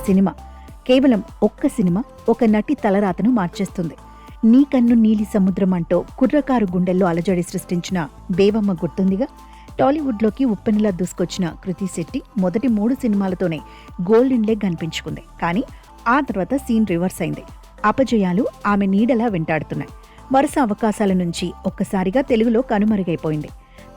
Cinema, కేవలం ఒక్క cinema ఒక నటి తలరాతను మార్చేస్తుంది. నీ కన్ను నీలి సముద్రం అంటూ కుర్రకారు గుండెల్లో అలజడి సృష్టించిన బేబమ్మ గుర్తుందిగా. టాలీవుడ్లోకి ఉప్పెనలా దూసుకొచ్చిన కృతి శెట్టి మొదటి 3 సినిమాలతోనే గోల్డెన్ లెగ్ అనిపించుకుంది. కానీ ఆ తర్వాత సీన్ రివర్స్ అయింది. అపజయాలు ఆమె నీడలా వెంటాడుతున్నాయి. వరుస అవకాశాల నుంచి ఒక్కసారిగా తెలుగులో కనుమరుగైపోయింది.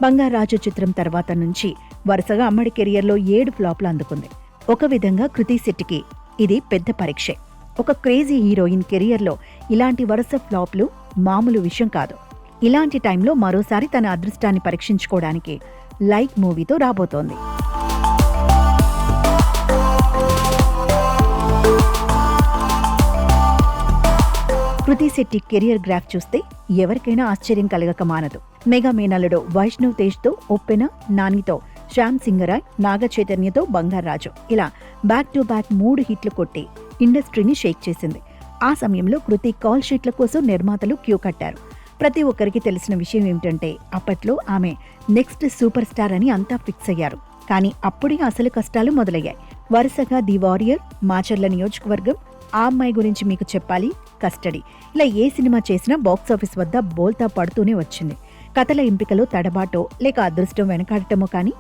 బంగారాజు చిత్రం తర్వాత నుంచి వరుసగా అమ్మడి కెరియర్లో 7 ఫ్లాప్లు అందుకుంది. ఒక విధంగా కృతి శెట్టికి ఇది పెద్ద పరీక్షే. ఒక క్రేజీ హీరోయిన్ కెరియర్లో ఇలాంటి వరుస ఫ్లాప్లు మామూలు విషయం కాదు. ఇలాంటి టైంలో మరోసారి తన అదృష్టాన్ని పరీక్షించుకోవడానికి లైక్ మూవీతో రాబోతోంది. కృతి శెట్టి కెరియర్ గ్రాఫ్ చూస్తే ఎవరికైనా ఆశ్చర్యం కలగక మానదు. మెగా మేనల్లుడు వైష్ణవ్ తేజ్తో ఒప్పెన, నానితో శ్యామ్ సింగరాయ్, నాగ చైతన్యతో బంగారాజు, ఇలా బ్యాక్ టు బ్యాక్ 3 హిట్లు కొట్టి ఇండస్ట్రీని షేక్ చేసింది. ఆ సమయంలో కృతి కాల్ షీట్ల కోసం నిర్మాతలు క్యూ కట్టారు. ప్రతి ఒక్కరికి తెలిసిన విషయం ఏమిటంటే అప్పట్లో ఆమె నెక్స్ట్ సూపర్ స్టార్ అని అంతా ఫిక్స్ అయ్యారు. కానీ అప్పుడే అసలు కష్టాలు మొదలయ్యాయి. వరుసగా ది వారియర్, మాచర్ల నియోజకవర్గం, ఆ అమ్మాయి గురించి మీకు చెప్పాలి, కస్టడీ, ఇలా ఏ సినిమా చేసినా బాక్సాఫీస్ వద్ద బోల్తా పడుతూనే వచ్చింది. కథల ఎంపికలో తడబాటో లేక అదృష్టం వెనకాడటమో కానీ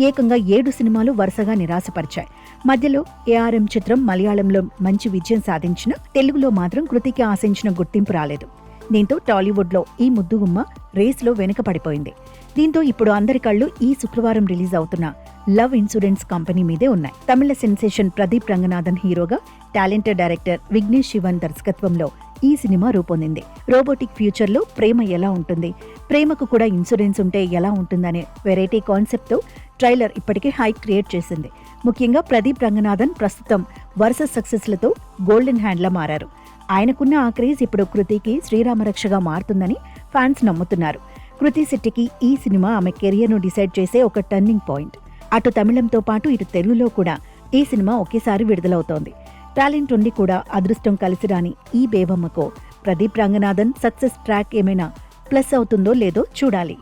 ఏకంగా 7 సినిమాలు వరుసగా నిరాశపరిచాయి. మధ్యలో ఏఆర్ఎం చిత్రం మలయాళంలో మంచి విజయం సాధించినా తెలుగులో మాత్రం కృతికి ఆశించిన గుర్తింపు రాలేదు. దీంతో టాలీవుడ్లో ఈ ముద్దుగుమ్మ రేస్లో వెనుకపడిపోయింది. దీంతో ఇప్పుడు అందరి కళ్ళు ఈ శుక్రవారం రిలీజ్ అవుతున్న లవ్ ఇన్సూరెన్స్ కంపెనీ మీదే ఉన్నాయి. తమిళ సెన్సేషన్ ప్రదీప్ రంగనాథన్ హీరోగా, టాలెంటెడ్ డైరెక్టర్ విఘ్నేష్ శివన్ దర్శకత్వంలో ఈ సినిమా రూపొందింది. రోబోటిక్ ఫ్యూచర్లో ప్రేమ ఎలా ఉంటుంది, ప్రేమకు కూడా ఇన్సూరెన్స్ ఉంటే ఎలా ఉంటుందనే వెరైటీ కాన్సెప్ట్తో ట్రైలర్ ఇప్పటికే హైప్ క్రియేట్ చేసింది. ముఖ్యంగా ప్రదీప్ రంగనాథన్ ప్రస్తుతం వరుస సక్సెస్లతో గోల్డెన్ హ్యాండ్లా మారారు. ఆయనకున్న ఆ క్రేజ్ ఇప్పుడు కృతికి శ్రీరామరక్షగా మారుతుందని ఫ్యాన్స్ నమ్ముతున్నారు. కృతి శెట్టికి ఈ సినిమా ఆమె కెరియర్ను డిసైడ్ చేసే ఒక టర్నింగ్ పాయింట్. అటు తమిళంతో పాటు ఇటు తెలుగులో కూడా ఈ సినిమా ఒకేసారి విడుదలవుతోంది. టాలెంట్ ఉండి కూడా అదృష్టం కలిసి రాని ఈ బేబమ్మకు ప్రదీప్ రంగనాథన్ సక్సెస్ ట్రాక్ ఏమైనా ప్లస్ అవుతుందో లేదో చూడాలి.